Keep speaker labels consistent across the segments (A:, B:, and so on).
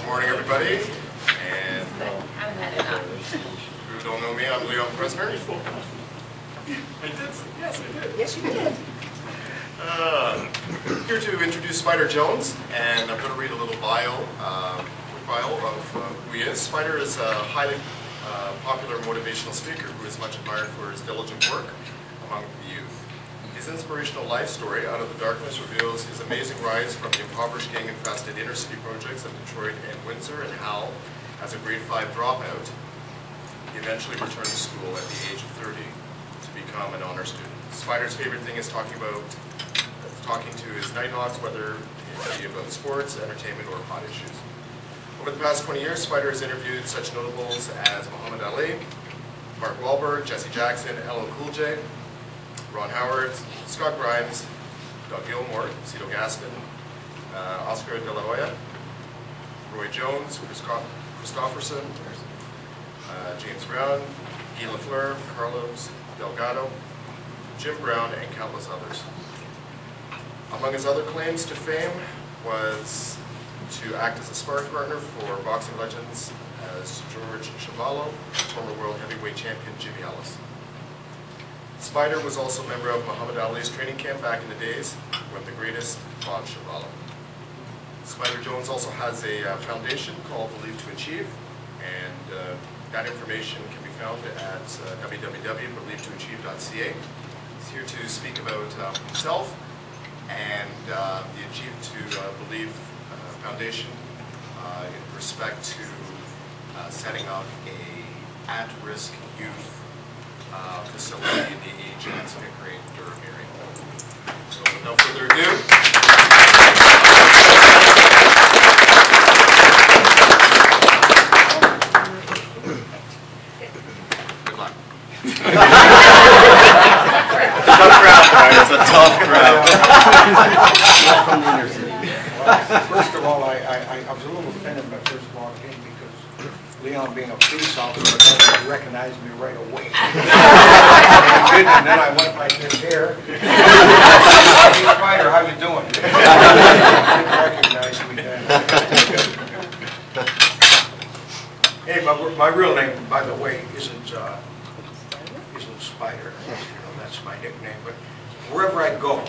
A: morning, everybody. And who don't know me, I'm Leon Presner. I did. Yes, I did.
B: Yes, you did.
A: Here to introduce Spider Jones, and I'm going to read a little quick bio of who he is. Spider is a highly popular motivational speaker who is much admired for his diligent work among the youth. His inspirational life story, Out of the Darkness, reveals his amazing rise from the impoverished gang-infested inner-city projects of Detroit and Windsor, and how, as a grade 5 dropout, he eventually returned to school at the age of 30 to become an honor student. Spider's favorite thing is talking to his Nighthawks, whether it be about sports, entertainment, or hot issues. Over the past 20 years, Spider has interviewed such notables as Muhammad Ali, Mark Wahlberg, Jesse Jackson, LL Cool J, Ron Howard, Scott Grimes, Doug Gilmore, Cito Gaston, Oscar De La Hoya, Roy Jones, Christopherson, James Brown, Guy Lafleur, Carlos Delgado, Jim Brown, and countless others. Among his other claims to fame was to act as a sparring partner for boxing legends as George Chuvalo, former world heavyweight champion Jimmy Ellis. Spider was also a member of Muhammad Ali's training camp back in the days when the greatest fought Chuvalo. Spider Jones also has a foundation called Believe to Achieve, and that information can be found at www.believetoachieve.ca. He's here to speak about himself and the Achieve to Believe Foundation in respect to setting up a at-risk youth facility in the AGS Pickering, Durham area. So without further ado, good luck. Tough crowd, guys. It's a tough crowd.
C: From the inner city. First of all, I was a little offended when I first walked in because Leon, being a police officer, he recognized me right away. And then I went like this here. Hey, Spider, how you doing? He didn't recognize me then. Hey, my real name, by the way, isn't Spider. That's my nickname. But wherever I go,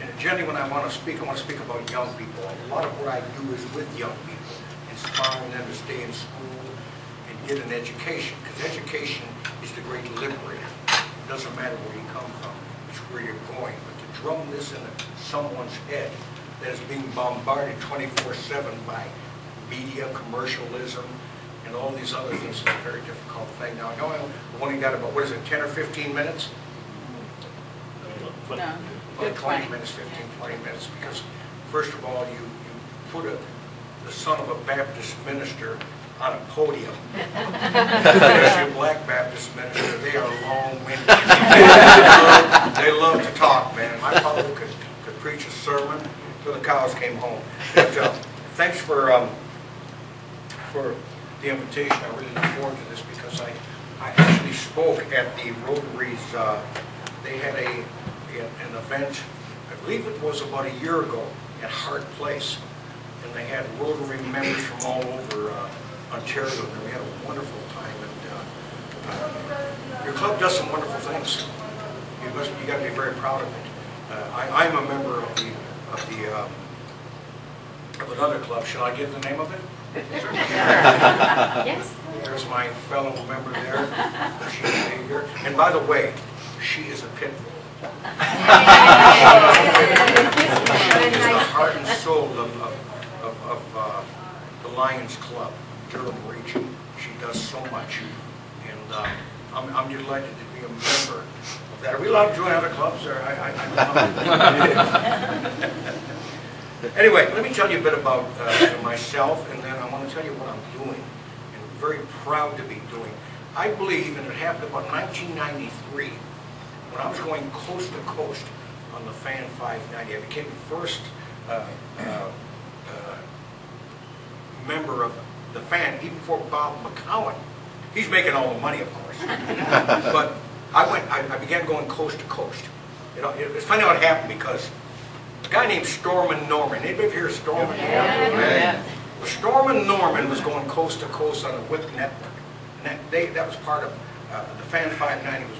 C: and generally when I want to speak about young people. A lot of what I do is with young people, inspiring them to stay in school and get an education, because education is the great liberator. It doesn't matter where you come from, it's where you're going. But to drum this into someone's head that is being bombarded 24/7 by media, commercialism, and all these other things is a very difficult thing. Now I know I've only got about, 10 or 15 minutes?
B: No.
C: About 20 minutes, 15, 20 minutes, because first of all, you put the son of a Baptist minister on a podium, especially a black Baptist minister. They are long-winded. They love to talk, man. My father could preach a sermon till the cows came home. But, thanks for the invitation. I really look forward to this because I actually spoke at the Rotary's. They had an event, I believe it was about a year ago, at Hart Place, and they had Rotary members from all over Ontario, and we had a wonderful time. And your club does some wonderful things. You got to be very proud of it. I'm a member of another club. Shall I give the name of it? Sure.
B: Yes.
C: There's my fellow member there. She's here. And by the way, she is a pit bull. She is the heart and soul of the Lions Club, Durham region. She does so much, and I'm delighted to be a member of that. Are we allowed to join other clubs? Or Anyway, let me tell you a bit about myself, and then I want to tell you what I'm doing, and I'm very proud to be doing. I believe, and it happened about 1993, when I was going coast to coast on the Fan 590. I became the first member of the Fan, even before Bob McCowan. He's making all the money, of course. But I began going coast to coast. You know, it's funny how it happened because a guy named Stormin' Norman. Anybody ever hear of Stormin' Norman?
B: Yeah.
C: Well, Storm and Norman was going coast to coast on a WIC network. And that was part of, the Fan 590 was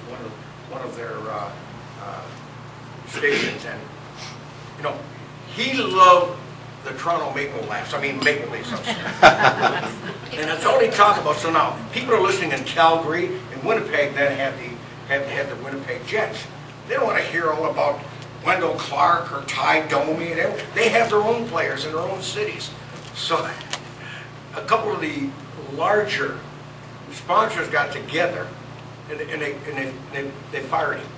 C: one of their stations. And, you know, he loved the Toronto Maple Leafs. And that's all he talked about. So now, people are listening in Calgary and Winnipeg then had the Winnipeg Jets. They don't want to hear all about Wendell Clark or Ty Domi. They have their own players in their own cities. So a couple of the larger sponsors got together and they fired him.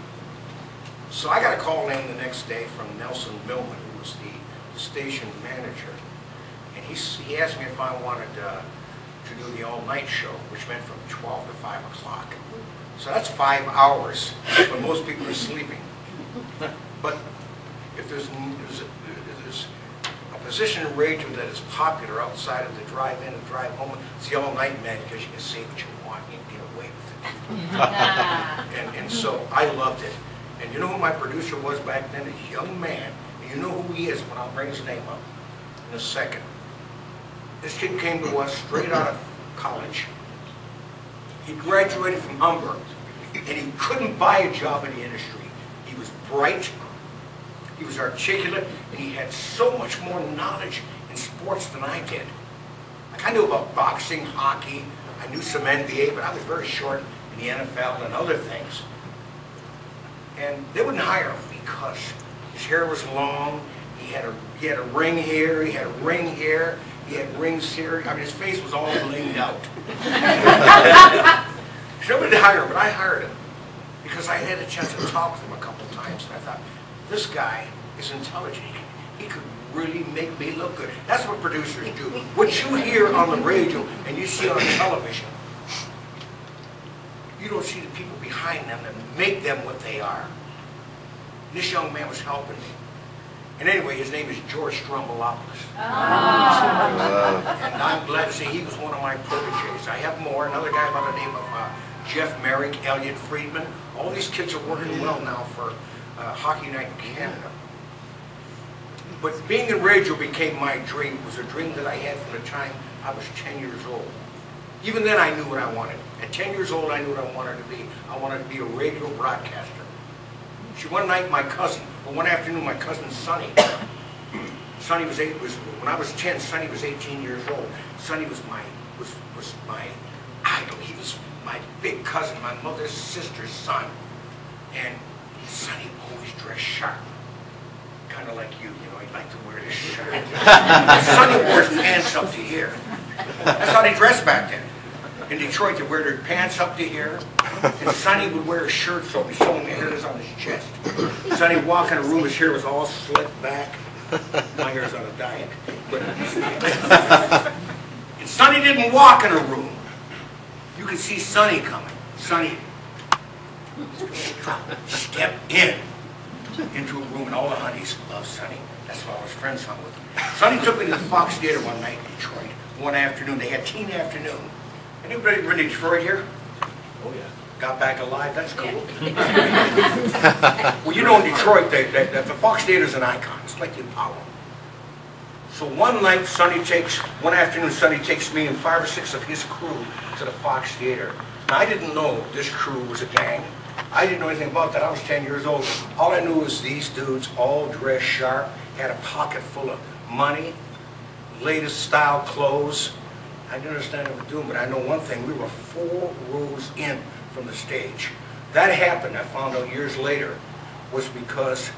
C: So I got a call in the next day from Nelson Millman, who was the station manager, and he asked me if I wanted to do the all-night show, which meant from 12 to 5 o'clock. So that's 5 hours when most people are sleeping. But if there's a position in radio that is popular outside of the drive-in and drive-home, it's the all-night man, because you can say what you want and get away with it. and so I loved it. And you know who my producer was back then? A young man. And you know who he is when I'll bring his name up in a second. This kid came to us straight out of college. He graduated from Humber, and he couldn't buy a job in the industry. He was bright, he was articulate, and he had so much more knowledge in sports than I did. Like, I knew about boxing, hockey, I knew some NBA, but I was very short in the NFL and other things. And they wouldn't hire him because his hair was long, he had a ring here, he had a ring here, he had rings here. I mean, his face was all blinged out. Nobody did hire him, but I hired him because I had a chance to talk with him a couple times, and I thought, this guy is intelligent. He could really make me look good. That's what producers do. What you hear on the radio and you see on television, you don't see the people behind them that make them what they are. This young man was helping me. And anyway, his name is George Strombolopoulos. And I'm glad to say he was one of my proteges. I have more. Another guy by the name of Jeff Merrick, Elliot Friedman. All these kids are working well now for Hockey Night in Canada. But being in radio became my dream. It was a dream that I had from the time I was 10 years old. Even then I knew what I wanted. At 10 years old I knew what I wanted to be. I wanted to be a radio broadcaster. One afternoon my cousin Sonny, when I was 10, Sonny was 18 years old. Sonny was my idol. He was my big cousin, my mother's sister's son. And Sonny always dressed sharp. Kind of like you know, he'd like to wear this shirt. Sonny wore his pants up to here. That's how they dressed back then. In Detroit, they wear their pants up to here, and Sonny would wear a shirt so he's showing the hairs on his chest. Sonny would walk in a room, his hair was all slicked back. My hair's on a diet. And Sonny didn't walk in a room. You could see Sonny coming. Sonny stepped into a room, and all the honeys loved Sonny. That's why I was friends hung with him. Sonny took me to the Fox Theater one night in Detroit. One afternoon, they had teen afternoon. Anybody been to Detroit here? Oh yeah. Got back alive, that's cool. Well, you know in Detroit, the Fox Theater's an icon. It's like the Apollo. So one afternoon, Sonny takes me and 5 or 6 of his crew to the Fox Theater. Now, I didn't know this crew was a gang. I didn't know anything about that. I was 10 years old. All I knew was these dudes all dressed sharp, had a pocket full of money, latest style clothes. I didn't understand what they were doing, but I know one thing. We were 4 rows in from the stage. That happened, I found out years later, was because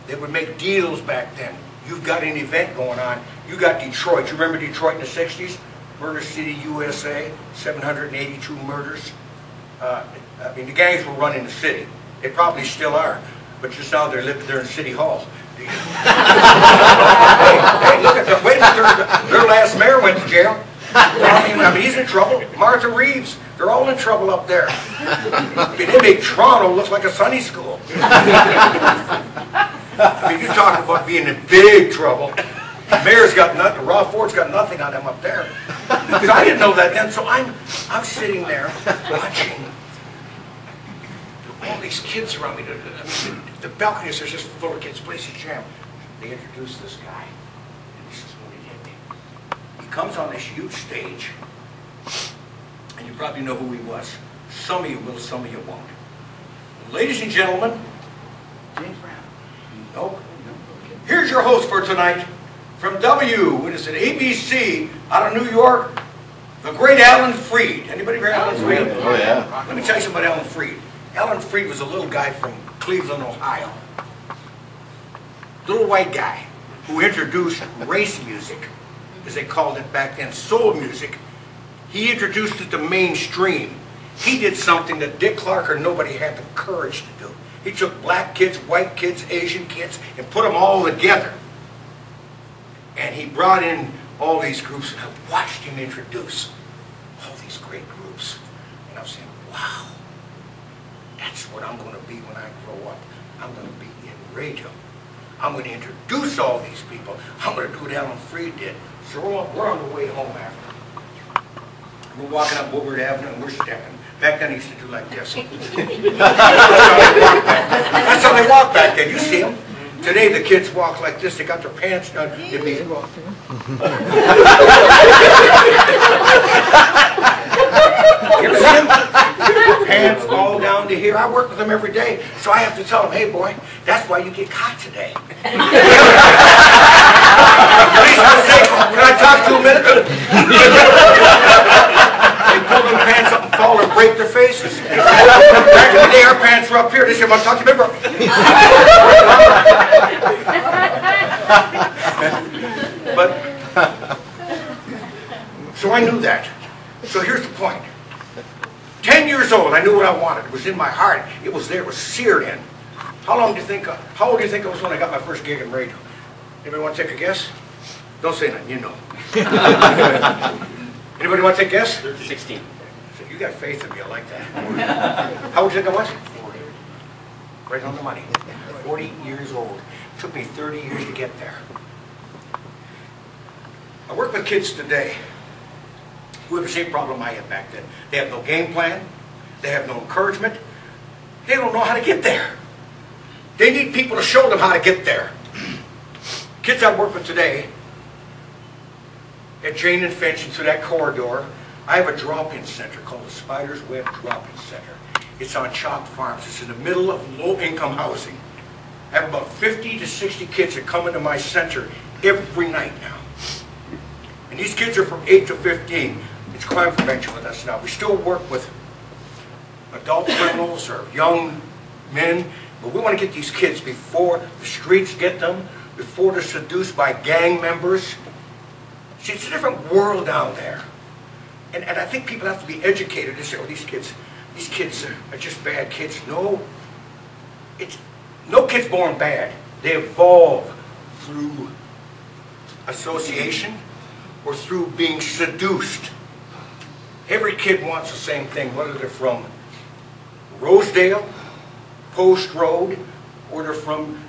C: they would make deals back then. You've got an event going on. You got Detroit. You remember Detroit in the 60s? Murder City, USA, 782 murders. I mean, the gangs were running the city. They probably still are, but just now they're living there in City Hall. Hey, look at them. Wait a minute, their last mayor went to jail. I mean, he's in trouble. Martha Reeves, they're all in trouble up there. I mean, they make Toronto look like a Sunday school. I mean, you talk about being in big trouble. The mayor's got nothing, Rob Ford's got nothing on them up there. Because I didn't know that then, so I'm sitting there watching all these kids around me. I mean, the balconies are just full of kids, place is jammed. They introduced this guy, and this is when he hit me. He comes on this huge stage, and you probably know who he was. Some of you will, some of you won't. Ladies and gentlemen,
D: James Brown.
C: nope. Here's your host for tonight, from what is it, ABC, out of New York, the great Alan Freed. Anybody heard Alan Freed?
E: Oh, yeah.
C: Let me tell you something about Alan Freed. Alan Freed was a little guy from Cleveland, Ohio. Little white guy who introduced race music, as they called it back then, soul music. He introduced it to mainstream. He did something that Dick Clark or nobody had the courage to do. He took black kids, white kids, Asian kids, and put them all together. And he brought in all these groups, and I watched him introduce all these great groups. And I'm saying, wow, that's what I'm going to be when I grow up. I'm going to be in radio. I'm going to introduce all these people. I'm going to do what Alan Freed did. So we're on the way home after. We're walking up Woodward Avenue and we're stepping. Back then I used to do like this. That's how they walk back then. You see them. Today the kids walk like this. They got their pants down. It'd be you ever see them? Pants all down to here. I work with them every day, so I have to tell them, hey boy, that's why you get caught today. Policeman say, can I talk to you a minute? They pull their pants up and fall and break their faces. Back in the day, our pants were up here. They said, want to talk to me? But, so I knew that. So here's the point. 10 years old, I knew what I wanted. It was in my heart. It was there. It was seared in. How old do you think I was when I got my first gig in radio? Anybody want to take a guess? Don't say nothing. You know. Anybody want to take a guess?
D: 16.
C: So you got faith in me. I like that. How old do you think I was? 40. Right on the money. 40 years old. It took me 30 years to get there. I work with kids today who have the same problem I had back then. They have no game plan. They have no encouragement. They don't know how to get there. They need people to show them how to get there. Kids I work with today, at Jane and Finch and through that corridor, I have a drop-in center called the Spider's Web Drop-In Center. It's on Chalk Farms. It's in the middle of low-income housing. I have about 50 to 60 kids that come into my center every night now. And these kids are from 8 to 15. It's crime prevention with us now. We still work with adult criminals or young men, but we want to get these kids before the streets get them, before they're seduced by gang members. See, it's a different world down there. And I think people have to be educated to say, oh, these kids are just bad kids. No, no kid's born bad. They evolve through association or through being seduced. Every kid wants the same thing, whether they're from Rosedale, Post Road, or if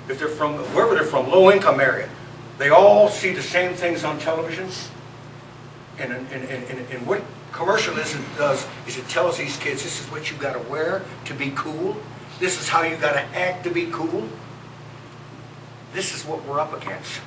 C: they're from wherever they're from, low-income area. They all see the same things on television. And what commercialism does is it tells these kids, this is what you got to wear to be cool. This is how you got to act to be cool. This is what we're up against.